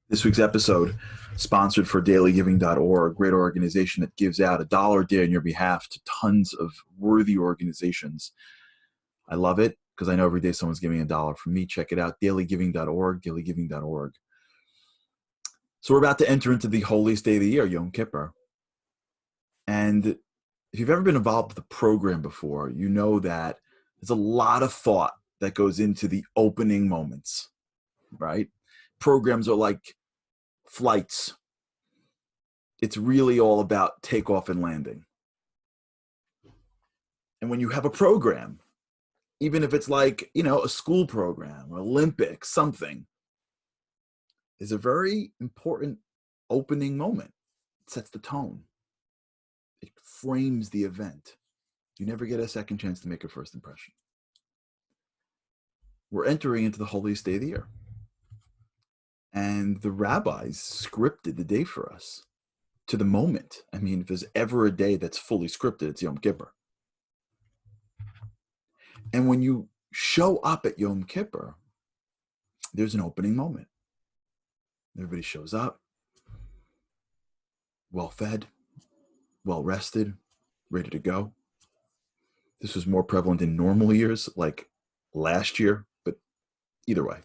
This week's episode, sponsored for dailygiving.org, a great organization that gives out $1 a day on your behalf to tons of worthy organizations. I love it because I know every day someone's giving $1 for me. Check it out, dailygiving.org, dailygiving.org. So we're about to enter into the holiest day of the year, Yom Kippur. And if you've ever been involved with a program before, you know that there's a lot of thought that goes into the opening moments, right? Programs are like flights. It's really all about takeoff and landing. And when you have a program, even if it's like, a school program, Olympics, something, is a very important opening moment. It sets the tone. It frames the event. You never get a second chance to make a first impression. We're entering into the holiest day of the year. And the rabbis scripted the day for us to the moment. I mean, if there's ever a day that's fully scripted, it's Yom Kippur. And when you show up at Yom Kippur, there's an opening moment. Everybody shows up, well-fed, well-rested, ready to go. This was more prevalent in normal years, like last year, but either way.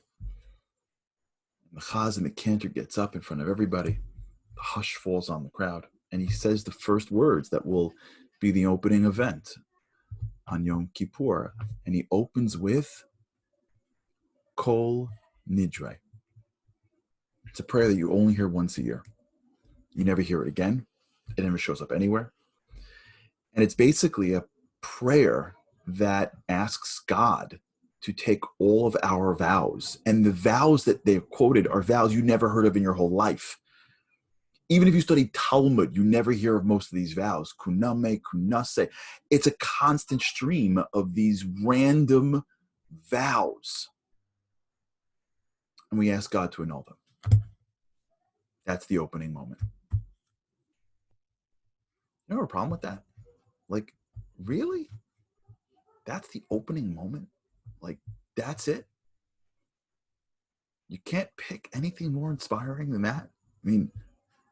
The chaz and the cantor gets up in front of everybody. The hush falls on the crowd, and he says the first words that will be the opening event on Yom Kippur, and he opens with Kol Nidre. It's a prayer that you only hear once a year. You never hear it again. It never shows up anywhere. And it's basically a prayer that asks God to take all of our vows. And the vows that they've quoted are vows you never heard of in your whole life. Even if you study Talmud, you never hear of most of these vows. Kuname, kunase. It's a constant stream of these random vows. And we ask God to annul them. That's the opening moment. You have a problem with that? Like, really? That's the opening moment? Like, that's it? You can't pick anything more inspiring than that? I mean,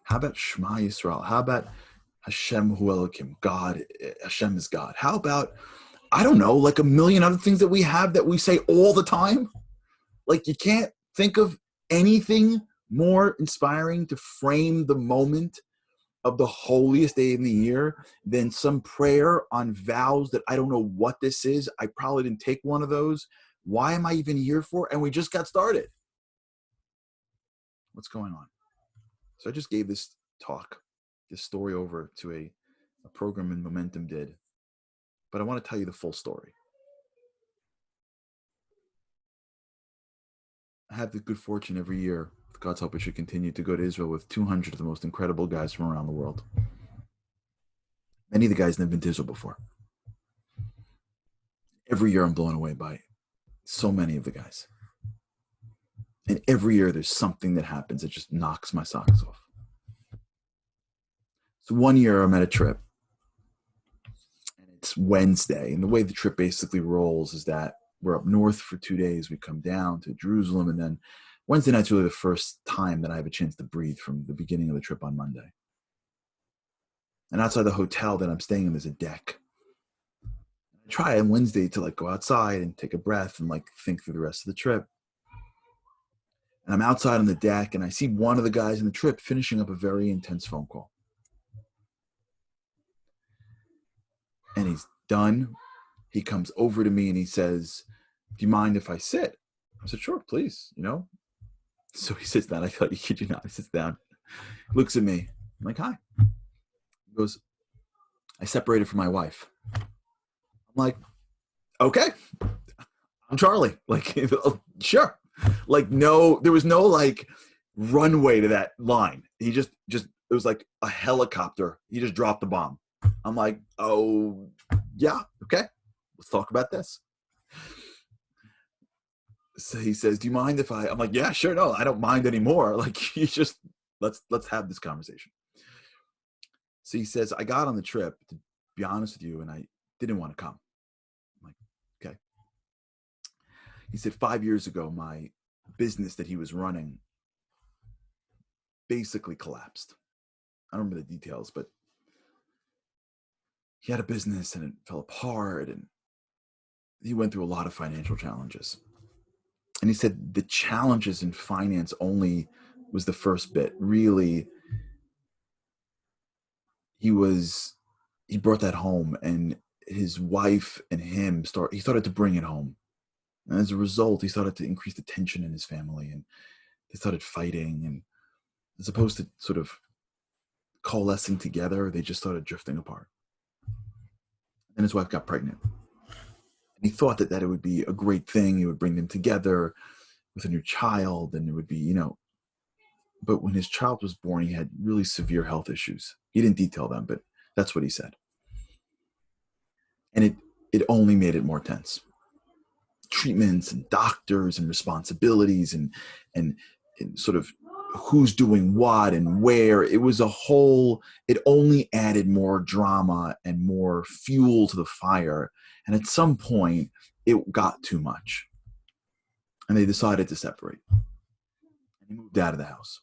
how about Shema Yisrael? How about Hashem Hu Elokim? God, Hashem is God. How about, I don't know, like a million other things that we have that we say all the time? Like, you can't think of anything more inspiring to frame the moment of the holiest day in the year than some prayer on vows that I don't know what this is. I probably didn't take one of those. Why am I even here for? And we just got started. What's going on? So I just gave this talk, this story over to a program in Momentum did, but I want to tell you the full story. I have the good fortune every year, with God's help, I should continue to go to Israel with 200 of the most incredible guys from around the world. Many of the guys never been to Israel before. Every year I'm blown away by so many of the guys. And every year there's something that happens that just knocks my socks off. So one year I'm at a trip, and it's Wednesday, and the way the trip basically rolls is that we're up north for 2 days, we come down to Jerusalem, and then Wednesday night's really the first time that I have a chance to breathe from the beginning of the trip on Monday. And outside the hotel that I'm staying in, there's a deck. I try on Wednesday to go outside and take a breath and think through the rest of the trip. And I'm outside on the deck, and I see one of the guys in the trip finishing up a very intense phone call. And he's done. He comes over to me and he says, "Do you mind if I sit?" I said, "Sure, please, So he sits down. I thought, you kid you not. He sits down, looks at me. I'm like, "Hi." He goes, "I separated from my wife." I'm like, "Okay, I'm Charlie." Sure. No, there was no runway to that line. He just it was like a helicopter. He just dropped the bomb. I'm like, "Oh, yeah, okay. Let's talk about this." So he says, "Do you mind if I'm like, "Yeah, sure. No, I don't mind anymore. You just, let's have this conversation." So he says, "I got on the trip, to be honest with you, and I didn't want to come." I'm like, "Okay." He said 5 years ago, my business that he was running basically collapsed. I don't remember the details, but he had a business and it fell apart, and he went through a lot of financial challenges. And he said the challenges in finance only was the first bit. Really, he brought that home, and his wife and he started to bring it home. And as a result, he started to increase the tension in his family, and they started fighting. And as opposed to sort of coalescing together, they just started drifting apart. And his wife got pregnant. And he thought that it would be a great thing. It would bring them together with a new child, and it would be, but when his child was born, he had really severe health issues. He didn't detail them, but that's what he said. And it only made it more tense. Treatments and doctors and responsibilities and sort of who's doing what and where. It only added more drama and more fuel to the fire. And at some point, it got too much. And they decided to separate. And he moved out of the house.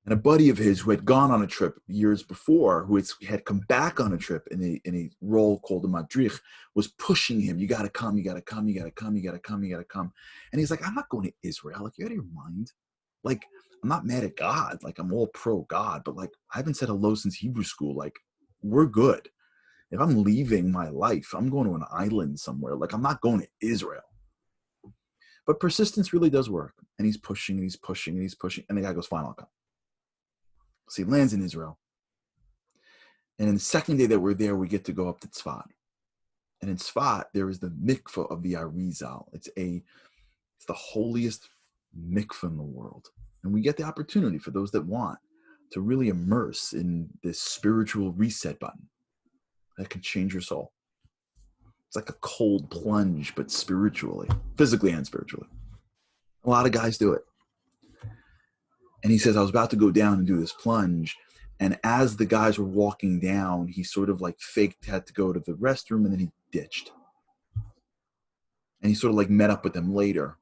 And a buddy of his who had gone on a trip years before, who had come back on a trip in a role called a madrich, was pushing him. You got to come, you got to come, you got to come, you got to come, you got to come. And he's like, I'm not going to Israel. Like, you out of your mind? Like, I'm not mad at God. Like, I'm all pro God, but like, I haven't said hello since Hebrew school. Like, we're good. If I'm leaving my life, I'm going to an island somewhere. Like, I'm not going to Israel. But persistence really does work. And he's pushing and he's pushing and he's pushing. And the guy goes, fine, I'll come. So he lands in Israel. And in the second day that we're there, we get to go up to Tzfat. And in Tzfat, there is the mikveh of the Arizal. It's the holiest mikveh in the world. And we get the opportunity, for those that want, to really immerse in this spiritual reset button that can change your soul. It's like a cold plunge, but spiritually, physically and spiritually. A lot of guys do it. And he says, I was about to go down and do this plunge. And as the guys were walking down, he sort of like had to go to the restroom, and then he ditched. And he sort of like met up with them later.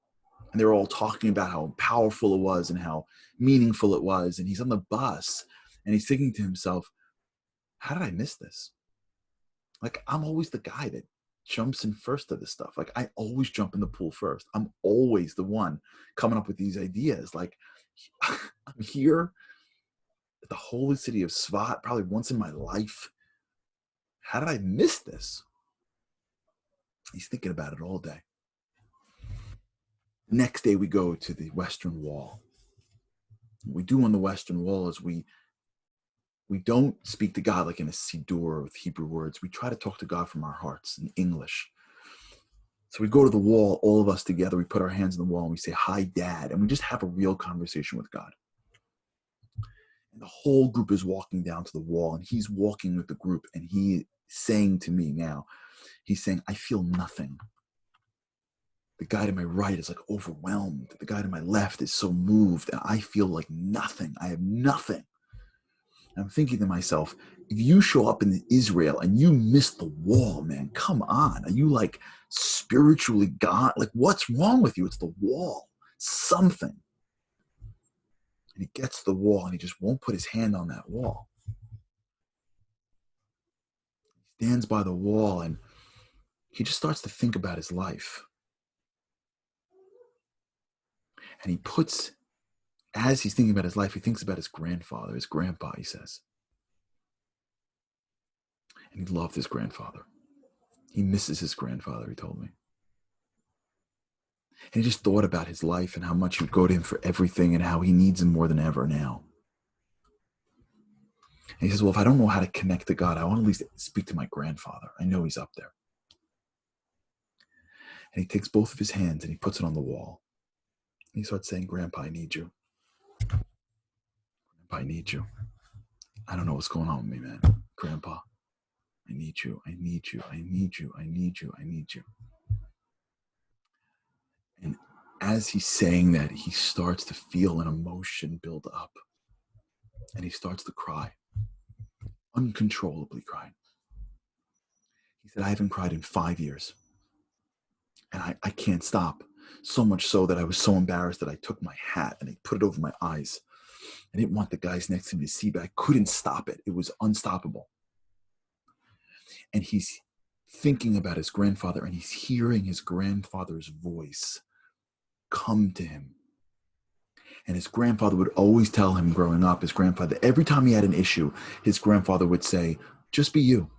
And they were all talking about how powerful it was and how meaningful it was. And he's on the bus and he's thinking to himself, how did I miss this? Like, I'm always the guy that jumps in first to this stuff. Like, I always jump in the pool first. I'm always the one coming up with these ideas. Like, I'm here at the holy city of Tzfat probably once in my life. How did I miss this? He's thinking about it all day. Next day, we go to the Western Wall. What we do on the Western Wall is we don't speak to God like in a Siddur with Hebrew words. We try to talk to God from our hearts in English. So we go to the wall, all of us together. We put our hands on the wall and we say, hi, Dad. And we just have a real conversation with God. And the whole group is walking down to the wall, and he's walking with the group, and he's saying to me now, he's saying, I feel nothing. The guy to my right is like overwhelmed. The guy to my left is so moved, and I feel like nothing. I have nothing. And I'm thinking to myself, if you show up in Israel and you miss the wall, man, come on. Are you like spiritually gone? Like, what's wrong with you? It's the wall. Something. And he gets to the wall and he just won't put his hand on that wall. He stands by the wall and he just starts to think about his life. And as he's thinking about his life, he thinks about his grandfather, his grandpa, he says. And he loved his grandfather. He misses his grandfather, he told me. And he just thought about his life and how much he would go to him for everything and how he needs him more than ever now. And he says, well, if I don't know how to connect to God, I want to at least speak to my grandfather. I know he's up there. And he takes both of his hands and he puts it on the wall. And he starts saying, Grandpa, I need you. Grandpa, I need you. I don't know what's going on with me, man. Grandpa, I need you. I need you. I need you. I need you. I need you. And as he's saying that, he starts to feel an emotion build up. And he starts to cry. Uncontrollably crying. He said, I haven't cried in 5 years. And I can't stop. So much so that I was so embarrassed that I took my hat and I put it over my eyes. I didn't want the guys next to me to see, but I couldn't stop it. It was unstoppable. And he's thinking about his grandfather, and he's hearing his grandfather's voice come to him. And his grandfather would always tell him growing up, his grandfather, every time he had an issue, his grandfather would say, just be you.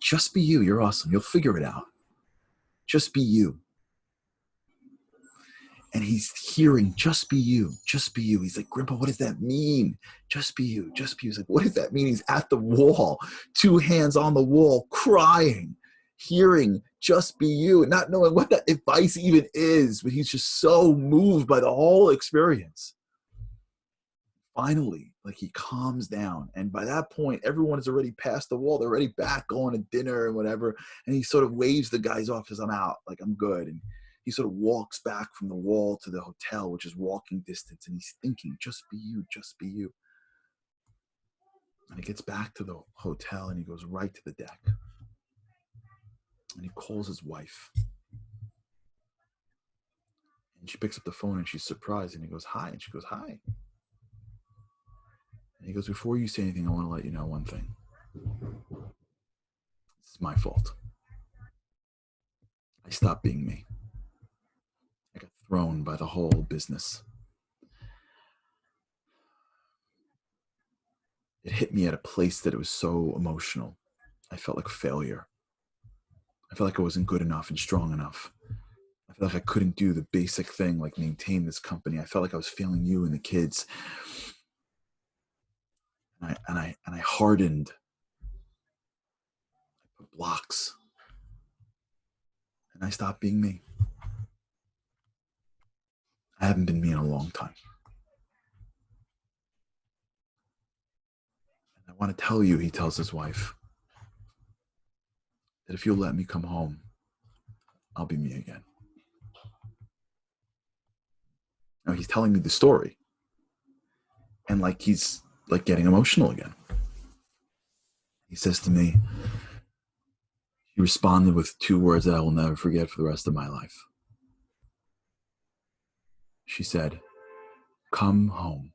Just be you. You're awesome. You'll figure it out. Just be you. And he's hearing, just be you, just be you. He's like, Grandpa, what does that mean? Just be you, just be you. He's like, what does that mean? He's at the wall, 2 hands on the wall, crying, hearing, just be you, and not knowing what that advice even is, but he's just so moved by the whole experience. Finally, like, he calms down. And by that point, everyone is already past the wall. They're already back going to dinner and whatever. And he sort of waves the guys off, says, I'm out, like, I'm good. And he sort of walks back from the wall to the hotel, which is walking distance. And he's thinking, just be you, just be you. And he gets back to the hotel and he goes right to the deck. And he calls his wife. And she picks up the phone and she's surprised. And he goes, hi. And she goes, hi. And he goes, before you say anything, I want to let you know one thing. This is my fault. I stopped being me. I got thrown by the whole business. It hit me at a place that it was so emotional. I felt like failure. I felt like I wasn't good enough and strong enough. I felt like I couldn't do the basic thing, like maintain this company. I felt like I was failing you and the kids. And I hardened. I put blocks. And I stopped being me. I haven't been me in a long time. And I want to tell you, he tells his wife, that if you'll let me come home, I'll be me again. Now he's telling me the story. And like he's like getting emotional again. He says to me, he responded with 2 words that I will never forget for the rest of my life. She said, come home.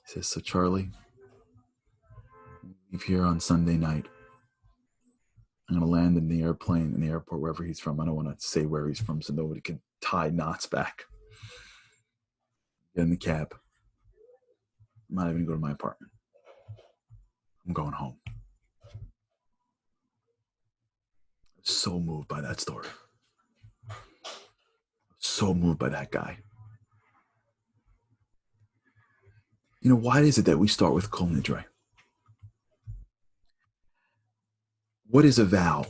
He says, so Charlie, leave here on Sunday night. I'm going to land in the airplane, in the airport, wherever he's from. I don't want to say where he's from so nobody can tie knots back. Get in the cab. I'm not even going to go to my apartment. I'm going home. I was so moved by that story. So moved by that guy. You know, why is it that we start with Kol Nidre? What is a vow?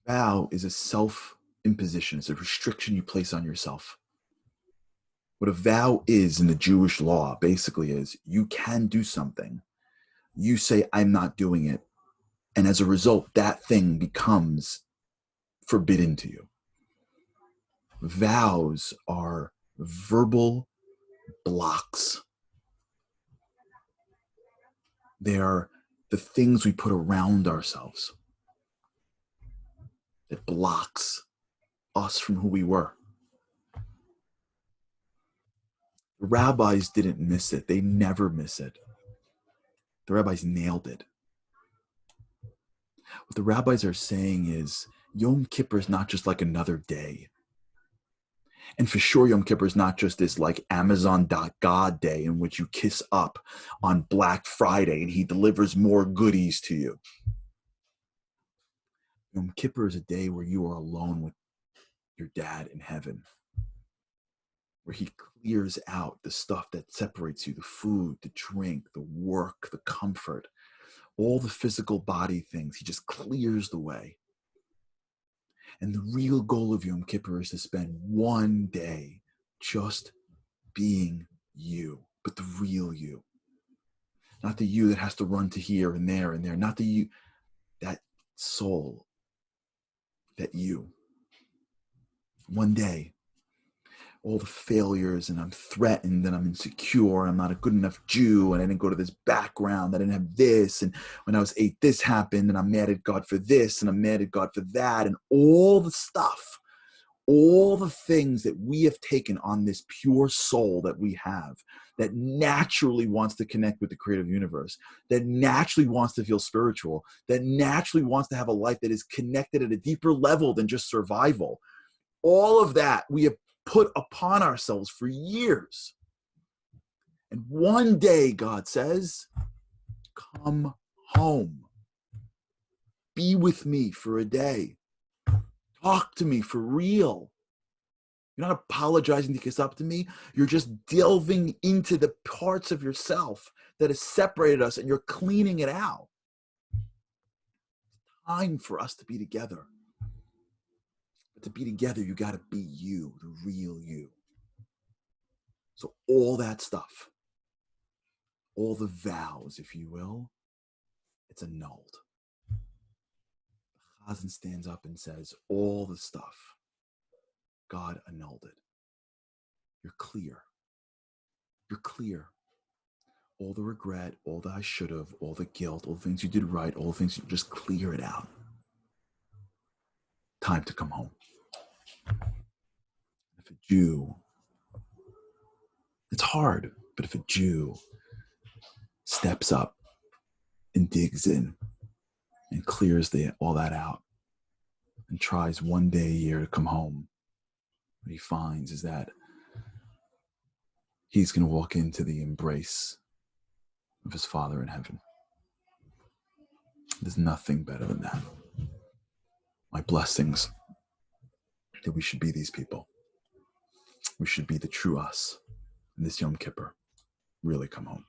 A vow is a self-imposition. It's a restriction you place on yourself. What a vow is in the Jewish law basically is you can do something. You say, I'm not doing it. And as a result, that thing becomes forbidden to you. Vows are verbal blocks. They are the things we put around ourselves that blocks us from who we were. The rabbis didn't miss it. They never miss it. The rabbis nailed it. What the rabbis are saying is Yom Kippur is not just like another day. And for sure, Yom Kippur is not just this like Amazon.God day in which you kiss up on Black Friday and he delivers more goodies to you. Yom Kippur is a day where you are alone with your dad in heaven, where he clears out the stuff that separates you, the food, the drink, the work, the comfort, all the physical body things. He just clears the way. And the real goal of Yom Kippur is to spend one day just being you, but the real you. Not the you that has to run to here and there and there. Not the you, that soul, that you. One day, all the failures and I'm threatened and I'm insecure and I'm not a good enough Jew and I didn't go to this background, I didn't have this, and when I was 8 this happened and I'm mad at God for this and I'm mad at God for that, and all the stuff, all the things that we have taken on this pure soul that we have, that naturally wants to connect with the creative universe, that naturally wants to feel spiritual, that naturally wants to have a life that is connected at a deeper level than just survival. All of that we have put upon ourselves for years. And one day, God says, come home. Be with me for a day. Talk to me for real. You're not apologizing to kiss up to me. You're just delving into the parts of yourself that has separated us, and you're cleaning it out. It's time for us to be together. But to be together, you got to be you, the real you. So all that stuff, all the vows, if you will, it's annulled. Chazan stands up and says, all the stuff, God annulled it. You're clear. You're clear. All the regret, all the I should have, all the guilt, all the things you did right, all the things, you just clear it out. Time to come home. If a Jew, it's hard, but if a Jew steps up and digs in and clears all that out and tries one day a year to come home, what he finds is that he's going to walk into the embrace of his Father in heaven. There's nothing better than that. My blessings that we should be these people. We should be the true us. And this Yom Kippur, really come home.